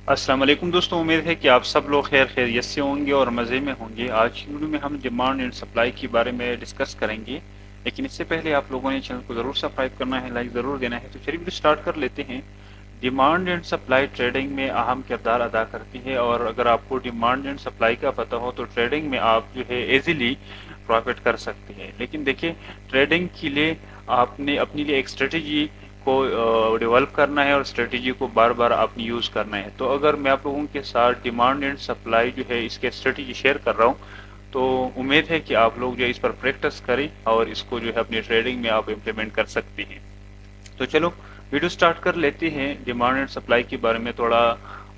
अस्सलाम वालेकुम दोस्तों, उम्मीद है कि आप सब लोग खैरियत से होंगे और मज़े में होंगे। आज की वीडियो में हम डिमांड एंड सप्लाई के बारे में डिस्कस करेंगे, लेकिन इससे पहले आप लोगों ने चैनल को ज़रूर सब्सक्राइब करना है, लाइक ज़रूर देना है। तो चलिए वीडियो स्टार्ट कर लेते हैं। डिमांड एंड सप्लाई ट्रेडिंग में अहम किरदार अदा करती है, और अगर आपको डिमांड एंड सप्लाई का पता हो तो ट्रेडिंग में आप जो है ईजिली प्रॉफिट कर सकते हैं। लेकिन देखिए, ट्रेडिंग के लिए आपने अपने लिए एक स्ट्रेटेजी को डेवलप करना है और स्ट्रेटेजी को बार बार आपने यूज़ करना है। तो अगर मैं आप लोगों के साथ डिमांड एंड सप्लाई जो है इसके स्ट्रेटेजी शेयर कर रहा हूँ, तो उम्मीद है कि आप लोग जो इस पर प्रैक्टिस करें और इसको जो है अपनी ट्रेडिंग में आप इम्प्लीमेंट कर सकते हैं। तो चलो वीडियो स्टार्ट कर लेते हैं। डिमांड एंड सप्लाई के बारे में थोड़ा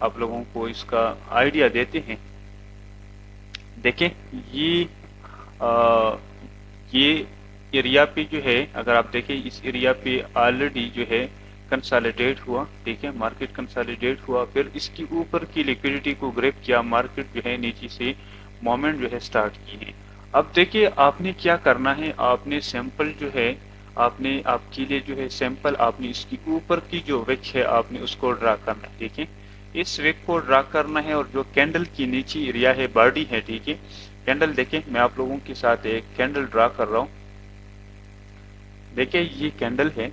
आप लोगों को इसका आइडिया देते हैं। देखें, आ, ये एरिया पे जो है, अगर आप देखें इस एरिया पे ऑलरेडी जो है कंसोलिडेट हुआ, ठीक है, मार्केट कंसोलिडेट हुआ, फिर इसकी ऊपर की लिक्विडिटी को ग्रैब किया, मार्केट जो है नीचे से मोमेंट जो है स्टार्ट की है। अब देखिए आपने क्या करना है, आपने सैंपल जो है, आपने आपके लिए जो है सैंपल, आपने इसकी ऊपर की जो विक है आपने उसको ड्रा करना है, ठीक है। इस विक को ड्रा करना है, और जो कैंडल की नीचे एरिया है, बॉडी है, ठीक है। कैंडल देखें, मैं आप लोगों के साथ एक कैंडल ड्रा कर रहा हूँ। देखिए ये कैंडल है,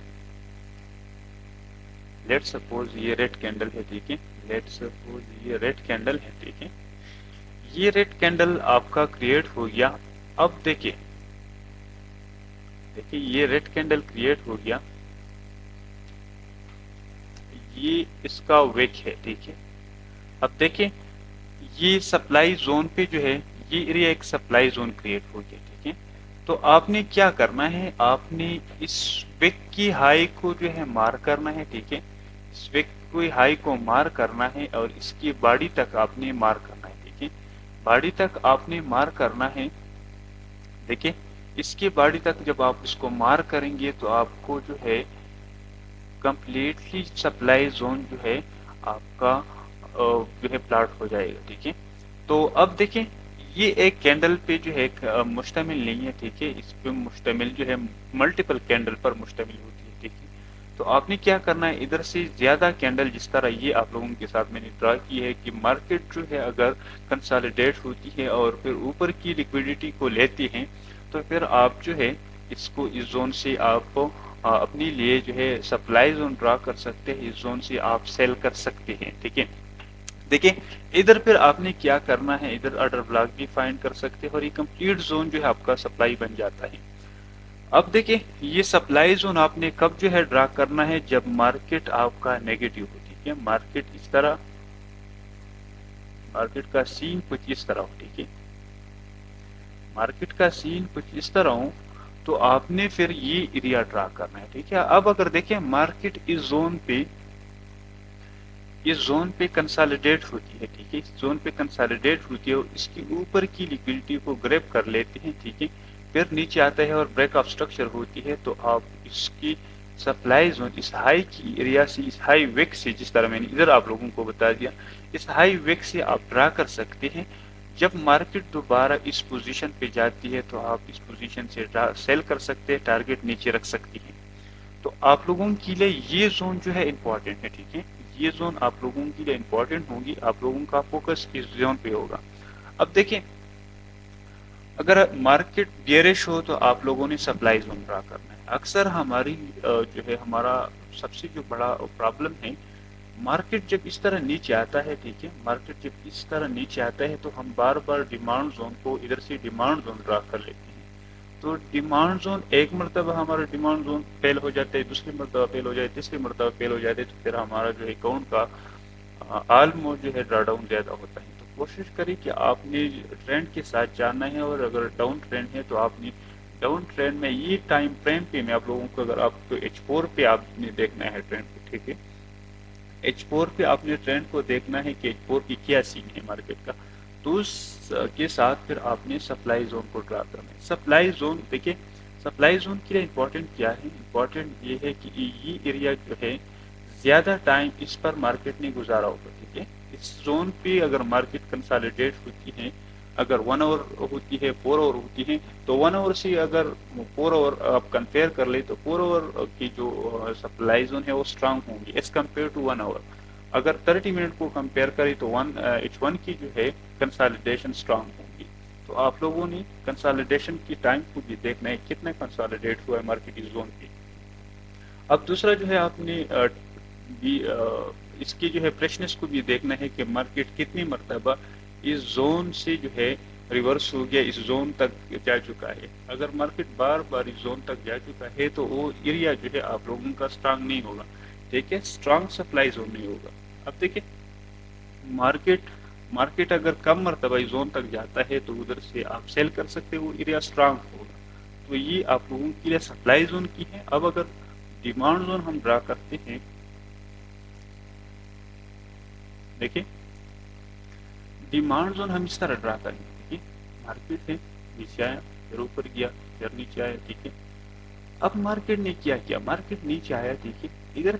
लेट सपोज ये रेड कैंडल है, ठीक है। लेट सपोज ये रेड कैंडल है, ठीक है। ये रेड कैंडल आपका क्रिएट हो गया। अब देखिए, देखिए ये रेड कैंडल क्रिएट हो गया, ये इसका विक है, ठीक है। अब देखिए ये सप्लाई जोन पे जो है, ये एरिया एक सप्लाई जोन क्रिएट हो गया, ठीक है। तो आपने क्या करना है, आपने इस विक की हाई को जो है मार करना है, ठीक है। इस विक की हाई को मार करना है और इसकी बॉडी तक आपने मार करना है, ठीक है। बॉडी तक आपने मार करना है। देखिए इसकी बॉडी तक जब आप इसको मार करेंगे तो आपको जो है कंप्लीटली सप्लाई जोन जो है आपका जो है प्लॉट हो जाएगा, ठीक है। तो अब देखें, ये एक कैंडल पे जो है मुश्तमिल नहीं है, ठीक है। इस पे मुश्तमिल जो है मल्टीपल कैंडल पर मुश्तमिल होती है, ठीक है। तो आपने क्या करना है, इधर से ज्यादा कैंडल, जिस तरह ये आप लोगों के साथ मैंने ड्रा की है कि मार्केट जो है अगर कंसोलिडेट होती है और फिर ऊपर की लिक्विडिटी को लेती है, तो फिर आप जो है इसको इस जोन से आप अपने लिए जो है सप्लाई जोन ड्रा कर सकते हैं। इस जोन से आप सेल कर सकते हैं, ठीक है। देखिए इधर फिर आपने क्या करना है, इधर ऑर्डर ब्लॉक भी फाइंड कर सकते हैं और ये कंप्लीट जोन जो है आपका सप्लाई बन जाता है। अब देखिए ये सप्लाई जोन आपने कब जो है ड्रा करना है, जब मार्केट आपका नेगेटिव हो, ठीक है। मार्केट इस तरह, मार्केट का सीन कुछ इस तरह हो, ठीक है। मार्केट का सीन कुछ इस तरह हो, तो आपने फिर ये एरिया ड्रा करना है, ठीक है। अब अगर देखें मार्केट इस जोन पे कंसोलिडेट होती है, ठीक है। इस जोन पे कंसोलिडेट होती है और इसकी ऊपर की लिक्विडिटी को ग्रैब कर लेते हैं, ठीक है। फिर नीचे आता है और ब्रेक ऑफ स्ट्रक्चर होती है, तो आप इसकी सप्लाई जोन, इस हाई की एरिया से, इस हाई विक से, जिस तरह मैंने इधर आप लोगों को बता दिया, इस हाई विक से आप ड्रा कर सकते हैं। जब मार्केट दोबारा इस पोजीशन पे जाती है तो आप इस पोजीशन से सेल कर सकते हैं, टारगेट नीचे रख सकते हैं। तो आप लोगों के लिए ये जोन जो है इम्पोर्टेंट है, ठीक है। ये जोन आप लोगों के लिए इम्पोर्टेंट होगी, आप लोगों का फोकस इस जोन पे होगा। अब देखें, अगर मार्केट बियरिश हो तो आप लोगों ने सप्लाई जोन ड्रा करना है। अक्सर हमारी जो है, हमारा सबसे जो बड़ा प्रॉब्लम है, मार्केट जब इस तरह नीचे आता है, ठीक है, मार्केट जब इस तरह नीचे आता है तो हम बार बार डिमांड जोन को इधर से डिमांड जोन ड्रा कर लेते हैं। तो डिमांड जोन एक मरतबा हमारा डिमांड जोन फेल हो जाता है, दूसरी मरतबा फेल हो जाए, तीसरी मरतबा फेल हो जाते, तो फिर हमारा जो अकाउंट का ऑलमोस्ट जो है ड्राडाउन ज्यादा होता है। तो कोशिश करें कि आपने ट्रेंड के साथ जाना है, और अगर डाउन ट्रेंड है तो आपने डाउन ट्रेंड में ये टाइम फ्रेम पे, मैं आप लोगों को, अगर आपको H4 पे आपने देखना है ट्रेंड को, ठीक है, H4 पे आपने ट्रेंड को देखना है कि H4 की क्या सीन है मार्केट का, तो उसके साथ फिर आपने सप्लाई जोन को ड्रा करना है। सप्लाई जोन देखिए, सप्लाई जोन के लिए इम्पोर्टेंट क्या है, इम्पोर्टेंट ये है कि ये एरिया जो है ज्यादा टाइम इस पर मार्केट ने गुजारा होगा, ठीक है। इस जोन पे अगर मार्केट कंसोलिडेट होती है, अगर 1 आवर होती है, 4 आवर होती है, तो 1 आवर से अगर 4 आवर आप कंपेयर कर ले तो 4 आवर की जो सप्लाई जोन है वो स्ट्रांग होंगी एज कम्पेयर टू 1 आवर। अगर 30 मिनट को कंपेयर करें तो H1 की जो है कंसोलिडेशन स्ट्रांग होगी। तो आप लोगों ने कंसोलिडेशन की टाइम को भी देखना है, कितना कंसोलिडेट हुआ है मार्केट इस जोन पे। अब दूसरा जो है आपने इसकी जो है फ्रेशनेस को भी देखना है कि मार्केट कितनी मरतबा इस जोन से जो है रिवर्स हो गया, इस जोन तक जा चुका है। अगर मार्केट बार बार इस जोन तक जा चुका है तो वो एरिया जो है आप लोगों का स्ट्रांग नहीं होगा, ठीक है, स्ट्रांग सप्लाई जोन नहीं होगा। अब देखिए मार्केट अगर कम मरतबा इस जोन तक जाता है तो उधर से आप सेल कर सकते हो, एरिया स्ट्रांग होगा। तो ये आप लोगों के लिए सप्लाई जोन की है। अब अगर डिमांड जोन हम ड्रा करते हैं, देखिए डिमांड जोन हम इस तरह ड्रा करेंगे। देखिए मार्केट है, नीचे आया, फिर ऊपर गया, फिर नीचे आया, ठीक है। अब मार्केट ने क्या किया, मार्केट नीचे आया, ठीक है, इधर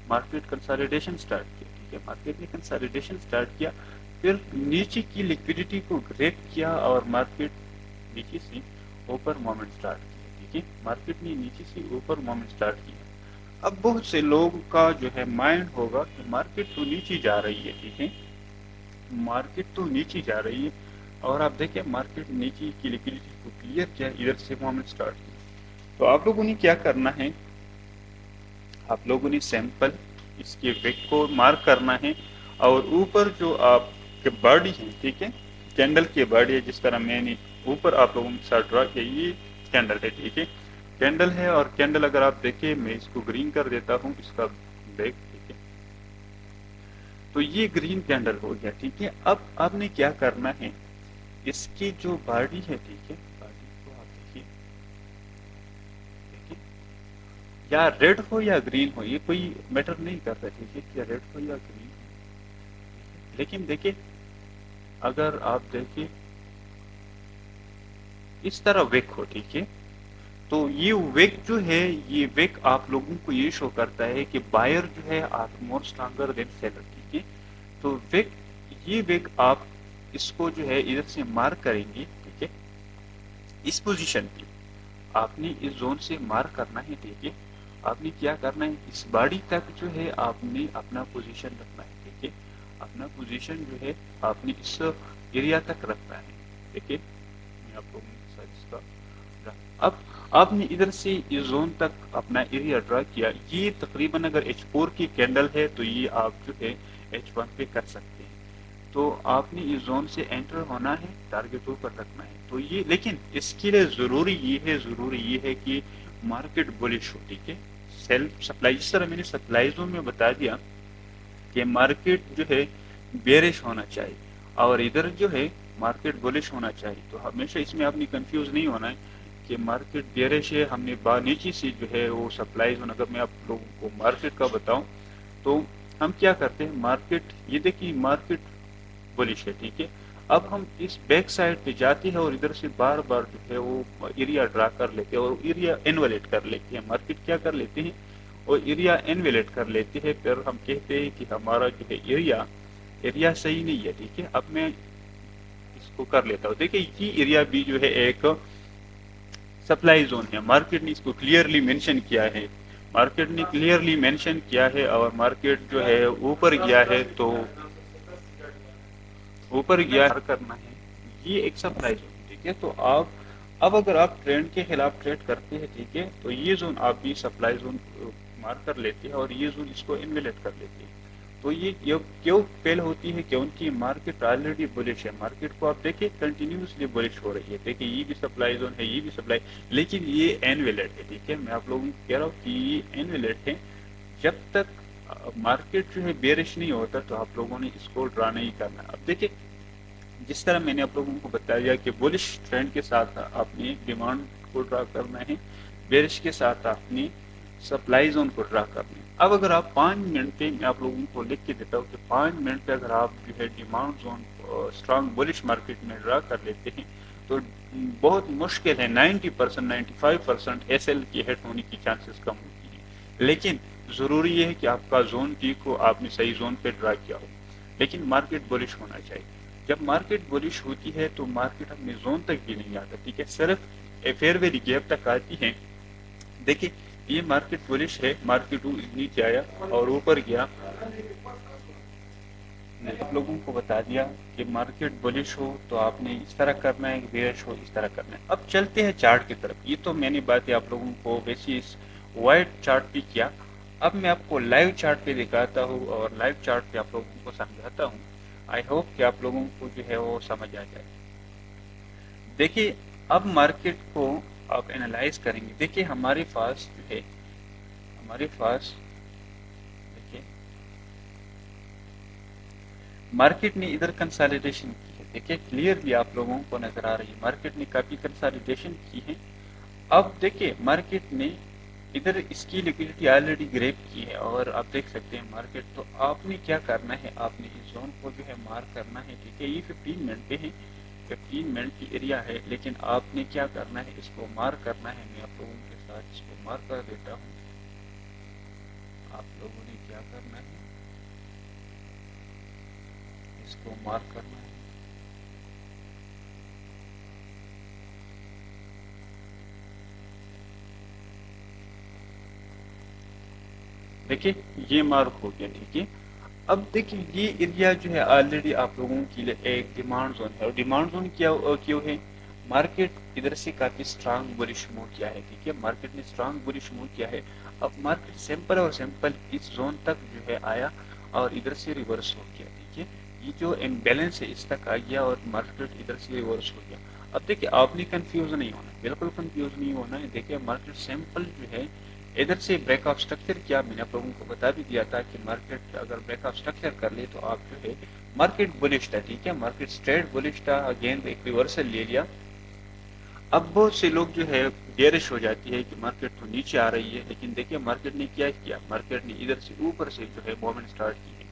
मार्केट कंसोलिडेशन स्टार्ट किया, ठीक है, मार्केट ने कंसोलिडेशन स्टार्ट किया, फिर नीचे की लिक्विडिटी को ग्रैब किया और मार्केट नीचे से ऊपर मूवमेंट स्टार्ट किया, ठीक है, मार्केट ने नीचे से ऊपर मूवमेंट स्टार्ट किया। अब बहुत से लोगों का जो है माइंड होगा कि मार्केट तो नीचे जा रही है, ठीक है, मार्केट तो नीचे जा रही है, और आप देखिए मार्केट नीचे की लिक्विडिटी को क्लियर किया, इधर से मूवमेंट स्टार्ट किया। तो आप लोगों ने क्या करना है, आप लोगों ने सैंपल इसके वेक को मार्क करना है, और ऊपर जो आपके बॉडी है, ठीक है, कैंडल की बॉडी है, जिस तरह मैंने ऊपर आप लोगों के साथ ड्रा किया, ये कैंडल है, ठीक है, कैंडल है। और कैंडल अगर आप देखें, मैं इसको ग्रीन कर देता हूँ, इसका बैक, ठीक है, तो ये ग्रीन कैंडल हो गया, ठीक है। अब आपने क्या करना है, इसकी जो बॉडी है, ठीक है, बॉडी को आप देखिए, या रेड हो या ग्रीन हो, ये कोई मैटर नहीं करता, ठीक है, या रेड हो या ग्रीन हो। लेकिन देखिए अगर आप देखिए इस तरह वेक हो, ठीक है, तो ये वेक जो है, ये वेक आप लोगों को ये शो करता है कि बायर जो है are more stronger than seller, ठीक है। तो वेक, ये वेक आप इसको जो है इधर से मार्क करेंगे, ठीक है, इस पोजीशन पे आपने इस जोन से मार्क करना है, ठीक है। आपने क्या करना है, इस बॉडी तक जो है आपने अपना पोजीशन रखना है, ठीक है, अपना पोजीशन जो है आपने इस एरिया तक रखना है, ठीक है। मैं आप लोगों के साथ इसका अब आपने इधर से इस जोन तक अपना एरिया ड्रा किया। ये तकरीबन अगर H4 की कैंडल है तो ये आप जो है H1 पे कर सकते हैं। तो आपने इस जोन से एंटर होना है, टारगेट ऊपर रखना है। तो ये, लेकिन इसके लिए जरूरी ये है कि मार्केट बुलिश हो, ठीक है, सेल्फ सप्लाई, जिस तरह मैंने सप्लाई जोन में बता दिया कि मार्केट जो है बेरिश होना चाहिए और इधर जो है मार्केट बुलिश होना चाहिए। तो हमेशा इसमें आपने कंफ्यूज नहीं होना है कि मार्केट बेरिश है, हमने नीचे से जो है वो सप्लाई जोन, अगर मैं आप लोगों को मार्केट का बताऊं तो हम क्या करते हैं, मार्केट, ये देखिए मार्केट बुलिश है, ठीक है। अब हम इस बैक साइड पे जाते हैं और इधर से बार बार जो है वो एरिया ड्रा कर लेते हैं और एरिया इन्वेलेट कर लेते हैं। मार्केट क्या कर लेते हैं, और एरिया इन्वेलेट कर लेते हैं, फिर हम कहते हैं कि हमारा जो है एरिया सही नहीं है, ठीक है। अब मैं इसको कर लेता हूँ, देखिए ये एरिया भी जो है एक सप्लाई जोन है, मार्केट ने इसको क्लियरली मेंशन किया है, मार्केट ने क्लियरली मेंशन किया है, और मार्केट जो है ऊपर गया है, तो ऊपर गया करना है, ये एक सप्लाई जोन, ठीक है। तो आप अब अगर आप ट्रेंड के खिलाफ ट्रेड करते हैं, ठीक है, तो ये जोन आप भी सप्लाई जोन मार्क कर लेते हैं और ये जोन इसको इन्वेलेट कर लेते हैं। तो ये क्यों फेल होती है, क्योंकि मार्केट ऑलरेडी बुलिश है। मार्केट को आप देखिए कंटिन्यूसली बुलिश हो रही है, देखिए ये भी सप्लाई जोन है, ये भी सप्लाई, लेकिन ये इन्वेलेट है, ठीक है। मैं आप लोगों को कह रहा हूँ कि ये इन्वेलेट है। जब तक मार्केट जो है बेरिश नहीं होता तो आप लोगों ने इसको ड्रा नहीं करना। अब देखिए जिस तरह मैंने आप लोगों को बताया कि बुलिश ट्रेंड के साथ आपने डिमांड को ड्रा करना है, बेरिश के साथ आपने सप्लाई जोन को ड्रा करना है। अब अगर आप 5 मिनट पे, मैं आप लोगों को लिख के देता हूँ कि 5 मिनट पे अगर आप जो है demand zone strong bullish market में ड्रा कर लेते हैं तो बहुत मुश्किल है, 90% 95% एसएल की हिट होने की चांसेस कम होती है। लेकिन जरूरी ये है कि आपका जोन डी को आपने सही जोन पे ड्रा किया हो, लेकिन मार्केट बुलिश होना चाहिए। जब मार्केट बुलिश होती है तो मार्केट अपने जोन तक भी नहीं आता, ठीक है, सिर्फ फेयर वैल्यू गैप तक आती है। देखिए ये मार्केट बुलिश है, मार्केट नीचे आया और ऊपर गया। आप लोगों को बता दिया कि मार्केट बुलिश हो तो आपने इस तरह करना है, बेयरिश हो इस तरह करना है। अब चलते हैं चार्ट की तरफ। ये तो मैंने बातें आप लोगों को वैसे इस वाइट चार्ट पे किया। अब मैं आपको लाइव चार्ट पे दिखाता हूँ और लाइव चार्ट पे आप लोगों को समझाता हूँ। आई होप कि आप लोगों को जो है वो समझ आ जाए। देखिए, अब मार्केट को आप एनालाइज करेंगे। देखिए हमारे पास जो है, हमारे पास देखिए मार्केट ने इधर कंसोलिडेशन की है। देखिए क्लियरली आप लोगों को नजर आ रही है मार्केट ने काफी कंसोलिडेशन की है। अब देखिए मार्केट ने इधर इसकी लिक्विडिटी ऑलरेडी ग्रैब की है और आप देख सकते हैं मार्केट। तो आपने क्या करना है, आपने इस जोन को जो है मार्क करना है। ठीक है, ये 15 मिनट पे है, 15 मिनट की एरिया है, लेकिन आपने क्या करना है, इसको मार्क करना है। मैं आप लोगों के साथ इसको मार्क कर देता हूँ। आप लोगों ने क्या करना है, इसको मार्क करना है। देखिए ये मार्क हो गया। ठीक है, अब देखिए ये एरिया जो है ऑलरेडी आप लोगों के लिए एक डिमांड जोन है और डिमांड जोन क्या क्यों है, मार्केट इधर से काफी स्ट्रांग बुलिश मूव किया है। ठीक है, मार्केट ने स्ट्रांग बुलिश मूव किया है। अब मार्केट सिंपल और सिंपल इस जोन तक जो है आया और इधर से रिवर्स हो गया। ठीक है, ये जो इम्बैलेंस है इस तक आ गया और मार्केट इधर से रिवर्स हो गया। अब देखिए आपने कंफ्यूज नहीं होना, बिल्कुल कंफ्यूज नहीं होना है। देखिए मार्केट सिंपल जो है इधर से ब्रेक ऑफ स्ट्रक्चर किया। मैंने आप लोगों को बता भी दिया था कि मार्केट अगर ब्रेक ऑफ स्ट्रक्चर कर ले तो आप जो है मार्केट बुलिश था। ठीक है, मार्केट स्ट्रेट बुलिश था, अगेन एक रिवर्सल ले लिया। अब बहुत से लोग जो है बेरिश हो जाती है कि मार्केट तो नीचे आ रही है, लेकिन देखिए मार्केट ने क्या किया, मार्केट ने इधर से ऊपर से जो है मूवमेंट स्टार्ट की है।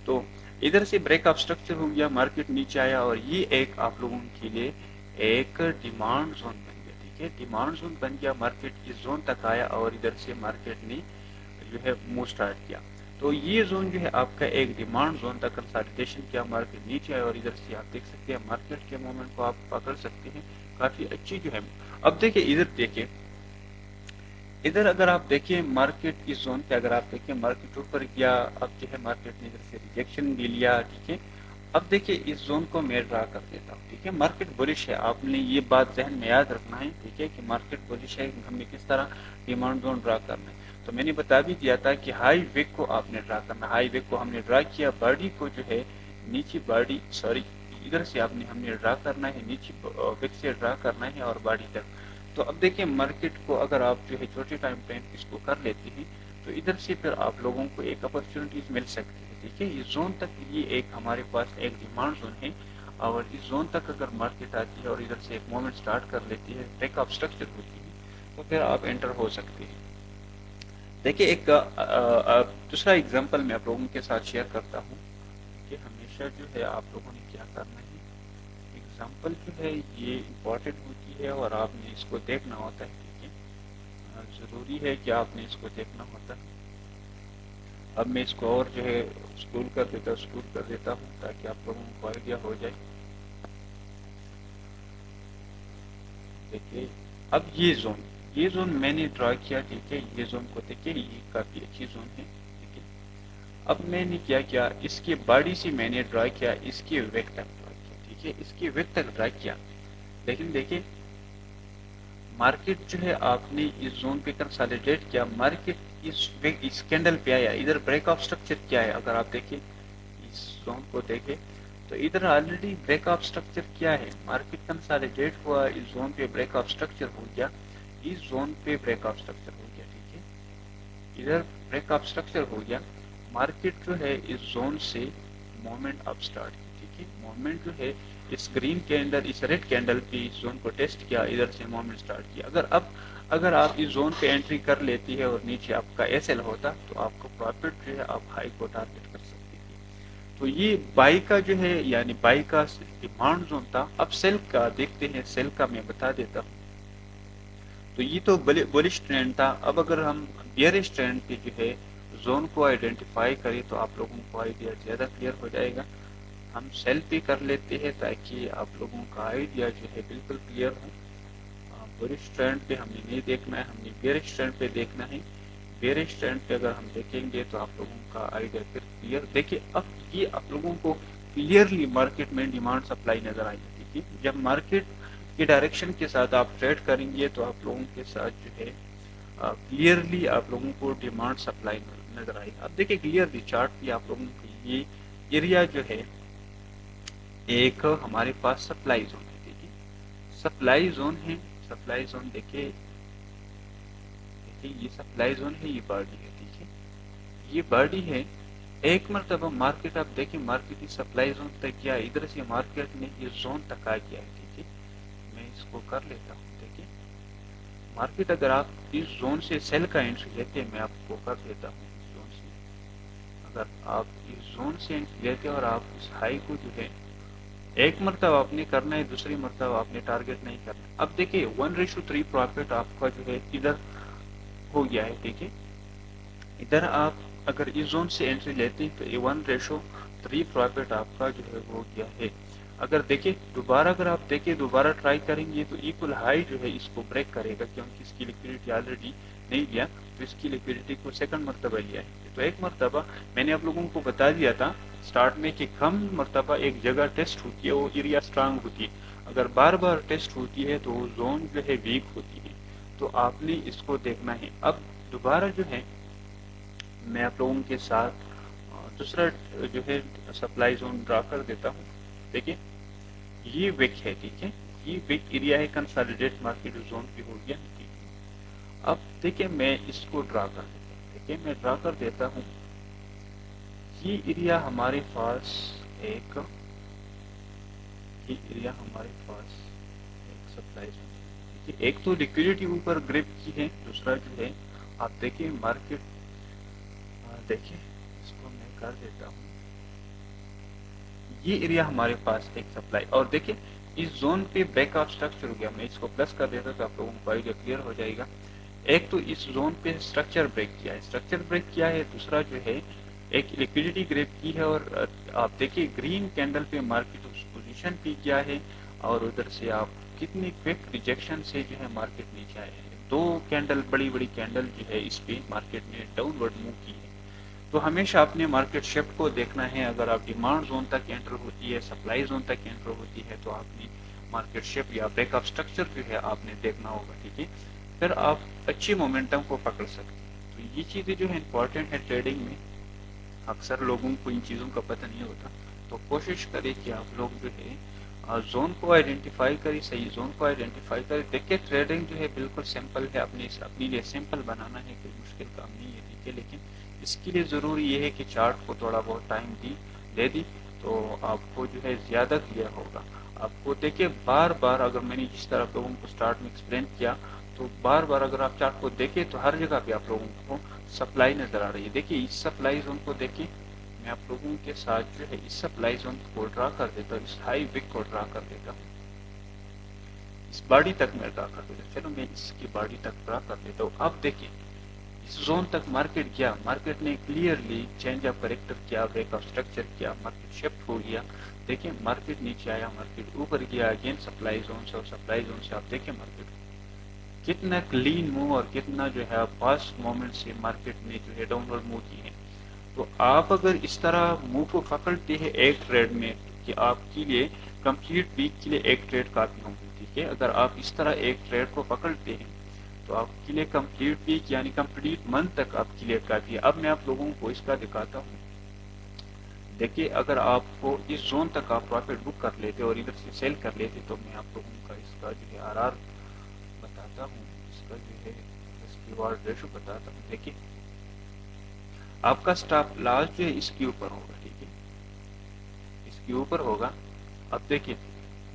तो इधर से ब्रेक ऑफ स्ट्रक्चर हो गया, मार्केट नीचे आया और ये एक आप लोगों के लिए एक डिमांड जोन बन गया। ठीक है, डिमांड जोन बन गया, मार्केट इस जोन तक आया और इधर से मार्केट ने जो है मूव स्टार्ट किया। तो ये जोन जो है आपका एक डिमांड जोन तक कंसोलिडेशन किया, मार्केट नीचे आया और इधर से आप देख सकते हैं मार्केट के मूवमेंट को आप पकड़ सकते हैं काफी अच्छी जो है। अब देखिए इधर देखिए, इधर अगर आप देखिए मार्केट इस जोन पे अगर आप देखिए मार्केट ऊपर गया, अब जो है मार्केट ने इधर से रिजेक्शन भी लिया। ठीक है, अब देखिए इस जोन को मैं ड्रा कर देता हूँ। ठीक है, मार्केट बुलिश है, आपने ये बात जहन में याद रखना है। ठीक है, कि मार्केट बुलिश है, हमें किस तरह डिमांड जोन ड्रा करना है। तो मैंने बता भी दिया था कि हाई विक को आपने ड्रा करना। हाई विक को हमने ड्रा किया, बॉडी को जो है नीचे बॉडी सॉरी इधर से आपने हमने ड्रा करना है, नीचे विक से ड्रा करना है और बॉडी तक। तो अब देखिए मार्केट को अगर आप जो है छोटे टाइम फ्रेम इसको कर लेते हैं तो इधर से फिर आप लोगों को एक अपॉर्चुनिटीज मिल सकती है। ठीक है, इस जोन तक ये एक हमारे पास एक डिमांड जोन है और इस जोन तक अगर मार्केट आती है और इधर से एक मूवमेंट स्टार्ट कर लेती है, ब्रेक ऑफ स्ट्रक्चर होती है, तो फिर आप एंटर हो सकते हैं। देखिए एक दूसरा एग्जांपल मैं आप लोगों के साथ शेयर करता हूँ कि हमेशा जो है आप लोगों ने क्या करना है, एग्जांपल जो है ये इम्पोर्टेंट होती है और आपने इसको देखना होता है। ठीक है, जरूरी है कि आपने इसको देखना होता है। अब मैं इसको और जो है स्क्रॉल कर देता हूँ ताकि आप लोगों को आइडिया हो जाए। देखिए अब ये जोन मैंने ड्रा किया। ठीक है, ये जोन को देखिए, ये काफी अच्छी जोन है। ठीक है, अब मैंने क्या किया, इसके बॉडी से मैंने ड्रा किया, इसके विक तक ड्रा किया। ठीक है, इसके विक तक ड्रा किया, लेकिन देखिए मार्केट जो है आपने इस जोन पे कंसोलिडेट किया, मार्केट इस कैंडल पे आया, इधर ब्रेक ऑफ स्ट्रक्चर क्या है, अगर आप देखिए इस जोन को देखें तो इधर ऑलरेडी ब्रेक ऑफ स्ट्रक्चर क्या है, मार्केट कंसोलिडेट हुआ, इस जोन पे ब्रेक ऑफ स्ट्रक्चर हो गया, इस जोन पे ब्रेक ऑफ स्ट्रक्चर हो गया। ठीक है, इधर ब्रेक ऑफ स्ट्रक्चर हो गया, मार्केट जो है इस जोन से मूवमेंट अप स्टार्ट की। ठीक है, मूवमेंट जो है इस ग्रीन कैंडल, इस रेड कैंडल पे इस जोन को टेस्ट किया, इधर से मूवमेंट स्टार्ट किया। अगर आप इस जोन पे एंट्री कर लेती है और नीचे आपका एसएल होता तो आपको प्रॉफिट जो है आप हाई को टारगेट कर सकती थी। तो ये बाई का जो है यानी बाई का डिमांड जोन था। अब सेल का देखते हैं, सेल का मैं बता देता हूँ। तो ये तो बुलिश ट्रेंड था। अब अगर हम बियरिश ट्रेंड पे जो है जोन को आइडेंटिफाई करें तो आप लोगों को आइडिया ज्यादा क्लियर हो जाएगा। हम सेल पे कर लेते हैं ताकि आप लोगों का आइडिया जो है बिल्कुल क्लियर हो। बुलिश ट्रेंड पे हमें नहीं देखना है, हमें बेयरिश ट्रेंड पे देखना है। बेयरिश ट्रेंड पे अगर हम देखेंगे तो आप लोगों का आइडिया फिर क्लियर। देखिए अब ये आप लोगों को क्लियरली मार्केट में डिमांड सप्लाई नजर आएगी। ठीक है, जब मार्केट के डायरेक्शन के साथ आप ट्रेड करेंगे तो आप लोगों के साथ जो है क्लियरली आप लोगों को डिमांड सप्लाई नजर आएगी। अब देखिए क्लियरली चार्ट पे आप लोगों को ये एरिया जो है एक हमारे पास सप्लाई जोन है। ठीक है, सप्लाई जोन है, सप्लाई जोन देखिए ये सप्लाई जोन है, ये बॉडी है। ठीक है, ये बॉडी है। एक मरतबा मार्केट आप देखिए मार्केट इस सप्लाई जोन तक गया, इधर से मार्केट ने ये जोन तक आ गया है। ठीक है, मैं इसको कर लेता हूँ। देखिए मार्केट अगर आप इस जोन से सेल का एंट्री लेते हैं, मैं आपको कर देता हूँ इस जोन से। अगर आप इस जोन से एंट्री लेते हैं और आप इस हाई को जो है एक मरतबा आपने करना है, दूसरी मरतबा आपने टारगेट नहीं करना। अब देखिए 1:3 प्रॉफिट आपका जो है इधर हो गया है। ठीक है, इधर आप अगर इस जोन से एंट्री लेते हैं तो 1:3 प्रॉफिट आपका जो है हो गया है। अगर देखिए दोबारा अगर आप देखिए दोबारा ट्राई करेंगे तो इक्वल हाई जो है इसको ब्रेक करेगा, क्योंकि इसकी लिक्विडिटी ऑलरेडी नहीं लिया, तो इसकी लिक्विडिटी को सेकंड मरतबा लिया है। तो एक मरतबा मैंने आप लोगों को बता दिया था स्टार्ट में कि कम मरतबा एक जगह टेस्ट होती है, वो एरिया स्ट्रांग होती है। अगर बार बार टेस्ट होती है तो वो जोन जो है वीक होती है, तो आपने इसको देखना है। अब दोबारा जो है मैं आप लोगों के साथ दूसरा जो है सप्लाई जोन ड्रा कर देता हूँ। देखिए ये विक है। ठीक है, ये विक एरिया है, कंसोलिडेट मार्केट जोन भी हो गया। ठीक है, अब देखिए मैं इसको ड्रा कर देता हूँ। देखिए मैं ड्रा कर देता हूँ, ये एरिया हमारे पास एक, ये एरिया हमारे पास एक सप्लाई जोन है। ठीक है, एक तो लिक्विडिटी ऊपर ग्रिप की है, दूसरा जो है आप देखिए मार्केट, देखिए इसको मैं कर देता हूँ, ये एरिया हमारे पास एक सप्लाई। और देखिए इस जोन पे ब्रेकआउट स्ट्रक्चर हो गया, मैं इसको प्लस कर देता तो आप लोगों को आइडिया क्लियर हो जाएगा। एक तो इस जोन पे स्ट्रक्चर ब्रेक किया है, स्ट्रक्चर ब्रेक किया है, दूसरा जो है एक लिक्विडिटी ग्रेप की है। और आप देखिए ग्रीन कैंडल पे मार्केट उस पोजीशन पे किया है, और उधर से आप कितनी क्विक रिजेक्शन से जो है मार्केट नीचे आए हैं। दो कैंडल बड़ी बड़ी कैंडल जो है इस पे मार्केट ने डाउनवर्ड मूव की है। तो हमेशा अपने मार्केट शिफ्ट को देखना है। अगर आप डिमांड जोन तक एंटर होती है, सप्लाई जोन तक एंटर होती है, तो आपने मार्केट शिफ्ट या ब्रेकअप स्ट्रक्चर जो है आपने देखना होगा। ठीक है, फिर आप अच्छी मोमेंटम को पकड़ सकते हैं। तो ये चीज़ें जो है इंपॉर्टेंट है ट्रेडिंग में, अक्सर लोगों को इन चीज़ों का पता नहीं होता। तो कोशिश करें कि आप लोग जो है जोन को आइडेंटिफाई करें, सही जोन को आइडेंटिफाई करें। देखिए ट्रेडिंग जो है बिल्कुल सिंपल है, अपने लिए सिंपल बनाना है, कोई मुश्किल काम नहीं है। ठीक है, लेकिन इसके लिए ज़रूरी ये है कि चार्ट को थोड़ा बहुत टाइम दे दी तो आपको जो है ज़्यादा क्लियर होगा। आपको देखिए बार बार, अगर मैंने जिस तरह आप लोगों को स्टार्ट में एक्सप्लेन किया, तो बार बार अगर आप चार्ट को देखें तो हर जगह पे आप लोगों को सप्लाई नज़र आ रही है। देखिए इस सप्लाई जोन को देखिए, मैं आप लोगों के साथ जो है इस सप्लाई जोन को ड्रा कर देता हूँ, इस हाई विक को ड्रा कर देता हूँ, इस बॉडी तक मैं ड्रा कर देता हूँ। चलो मैं इसकी बॉडी तक ड्रा कर देता हूँ। अब देखिए इस जोन तक मार्केट गया, मार्केट ने क्लियरली चेंज ऑफ करेक्टर किया, ब्रेकअप स्ट्रक्चर किया, मार्केट शिफ्ट हो गया। देखिए मार्केट नीचे आया, मार्केट ऊपर गया अगेन सप्लाई जोन से, और सप्लाई जोन से आप देखिए मार्केट कितना क्लीन मूव और कितना जो है फास्ट मोमेंट से मार्केट ने जो है डाउनवर्ड मूव की है। तो आप अगर इस तरह मूव को पकड़ते हैं एक ट्रेड में, कि आपके लिए कंप्लीट वीक के लिए एक ट्रेड काफी होंगी। ठीक है, अगर आप इस तरह एक ट्रेड को पकड़ते हैं तो आपके लिए कंप्लीट वीक यानी कंप्लीट मंथ तक आपके लिए काफी है। अब मैं आप लोगों को इसका दिखाता हूँ। देखिए अगर आपको इस जोन तक आप प्रॉफिट बुक कर लेते और इधर से सेल कर लेते, तो मैं आप लोगों का इसका जो है आरआर बताता हूँ, इसका जो है रिस्क रिवार्ड रेशो बताता हूँ। देखिए आपका स्टॉप लॉस जो है इसके ऊपर होगा। ठीक है, इसके ऊपर होगा। अब देखिए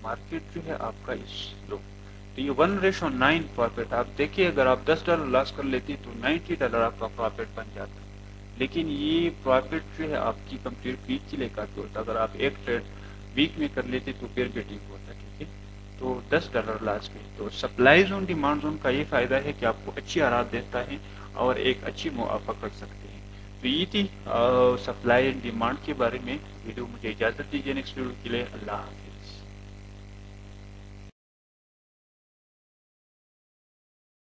मार्केट जो है आपका इस लो, तो ये 1:9 प्रॉफिट। आप देखिए अगर आप $10 लॉस कर लेते तो $90 आपका प्रॉफिट बन जाता। लेकिन ये प्रॉफिट जो है आपकी कंप्लीट वीक के लिए काफी होता। अगर आप एक ट्रेड वीक में कर लेते तो फिर भी ठीक होता। ठीक है, तो $10 लॉस में। तो सप्लाई जोन डिमांड जोन का ये फायदा है कि आपको अच्छी आराम देता है और एक अच्छी मूव आप पकड़ सकते हैं। तो ये थी सप्लाई एंड डिमांड के बारे में वीडियो। मुझे इजाजत दीजिए, नेक्स्ट वीडियो के लिए अल्लाह।